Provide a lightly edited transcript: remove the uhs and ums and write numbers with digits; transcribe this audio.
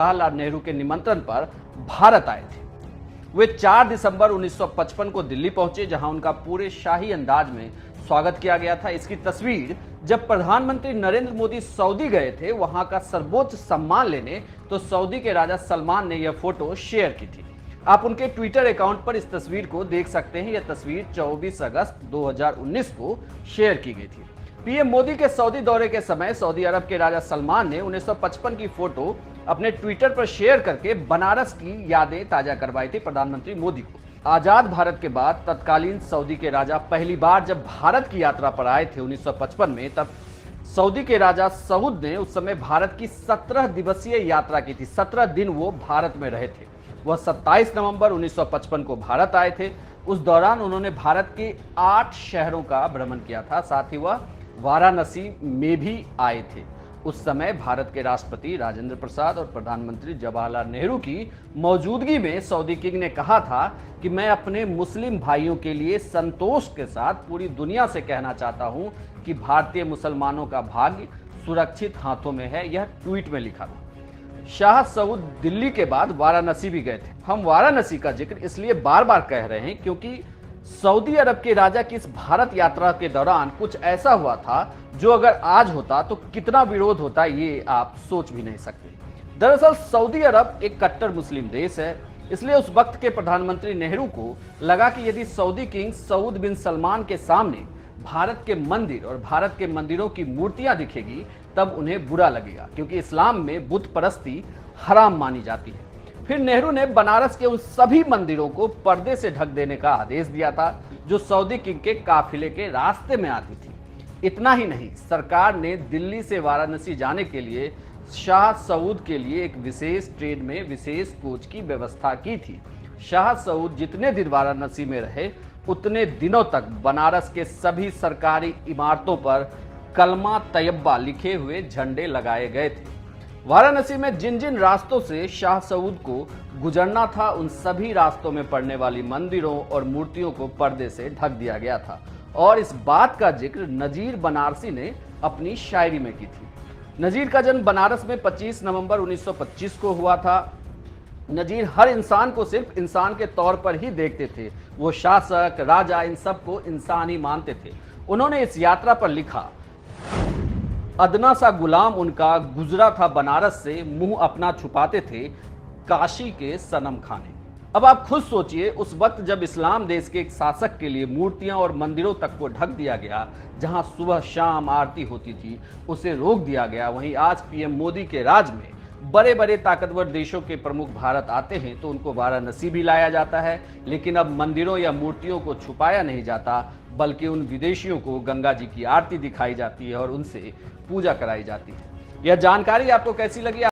जवाहरलाल नेहरू के निमंत्रण पर भारत आए थे। वे 4 दिसंबर 1955 को दिल्ली पहुंचे, जहां उनका पूरे शाही अंदाज में स्वागत किया गया था। इसकी तस्वीर जब प्रधानमंत्री नरेंद्र मोदी सऊदी गए थे वहां का सर्वोच्च सम्मान लेने, तो सऊदी के राजा सलमान ने यह फोटो शेयर की थी। आप उनके ट्विटर अकाउंट पर इस तस्वीर को देख सकते हैं। यह तस्वीर 24 अगस्त 2019 को शेयर की गई थी। पीएम मोदी के सऊदी दौरे के समय सऊदी अरब के राजा सलमान ने 1955 की फोटो अपने ट्विटर पर शेयर करके बनारस की यादें ताजा करवाई थी प्रधानमंत्री मोदी को। आजाद भारत के बाद तत्कालीन सऊदी के राजा पहली बार जब भारत की यात्रा पर आए थे 1955 में, तब सऊदी के राजा सऊद ने उस समय भारत की 17 दिवसीय यात्रा की थी। 17 दिन वो भारत में रहे थे। वह 27 नवंबर 1955 को भारत आए थे। उस दौरान उन्होंने भारत के 8 शहरों का भ्रमण किया था। साथ ही वह वाराणसी में भी आए थे। उस समय भारत के राष्ट्रपति राजेंद्र प्रसाद और प्रधानमंत्री जवाहरलाल नेहरू की मौजूदगी में सऊदी किंग ने कहा था कि मैं अपने मुस्लिम भाइयों के लिए संतोष के साथ पूरी दुनिया से कहना चाहता हूं कि भारतीय मुसलमानों का भाग्य सुरक्षित हाथों में है। यह ट्वीट में लिखा था। शाह सऊद दिल्ली के बाद वाराणसी भी गए थे। हम वाराणसी का जिक्र इसलिए बार बार कह रहे हैं क्योंकि सऊदी अरब के राजा की इस भारत यात्रा के दौरान कुछ ऐसा हुआ था जो अगर आज होता तो कितना विरोध होता, ये आप सोच भी नहीं सकते। दरअसल सऊदी अरब एक कट्टर मुस्लिम देश है, इसलिए उस वक्त के प्रधानमंत्री नेहरू को लगा कि यदि सऊदी किंग सऊद बिन सलमान के सामने भारत के मंदिर और भारत के मंदिरों की मूर्तियां दिखेगी तब उन्हें बुरा लगेगा, क्योंकि इस्लाम में बुत परस्ती हराम मानी जाती है। फिर नेहरू ने बनारस के उन सभी मंदिरों को पर्दे से ढक देने का आदेश दिया था जो सऊदी किंग के काफिले के रास्ते में आती थी। इतना ही नहीं, सरकार ने दिल्ली से वाराणसी जाने के लिए शाह सऊद के लिए एक विशेष ट्रेन में विशेष कोच की व्यवस्था की थी। शाह सऊद जितने दिन वाराणसी में रहे उतने दिनों तक बनारस के सभी सरकारी इमारतों पर कलमा तैयबा लिखे हुए झंडे लगाए गए थे। वाराणसी में जिन जिन रास्तों से शाह सऊद को गुजरना था उन सभी रास्तों में पड़ने वाली मंदिरों और मूर्तियों को पर्दे से ढक दिया गया था। और इस बात का जिक्र नजीर बनारसी ने अपनी शायरी में की थी। नजीर का जन्म बनारस में 25 नवंबर 1925 को हुआ था। नजीर हर इंसान को सिर्फ इंसान के तौर पर ही देखते थे। वो शासक, राजा, इन सबको इंसान ही मानते थे। उन्होंने इस यात्रा पर लिखा, अदना सा गुलाम उनका गुजरा था बनारस से, मुंह अपना छुपाते थे काशी के सनम खाने। अब आप खुद सोचिए, उस वक्त जब इस्लाम देश के एक शासक के लिए मूर्तियां और मंदिरों तक को ढक दिया गया, जहां सुबह शाम आरती होती थी, उसे रोक दिया गया। वहीं आज पीएम मोदी के राज में बड़े बड़े ताकतवर देशों के प्रमुख भारत आते हैं तो उनको वाराणसी भी लाया जाता है, लेकिन अब मंदिरों या मूर्तियों को छुपाया नहीं जाता, बल्कि उन विदेशियों को गंगा जी की आरती दिखाई जाती है और उनसे पूजा कराई जाती है। यह जानकारी आपको कैसी लगी?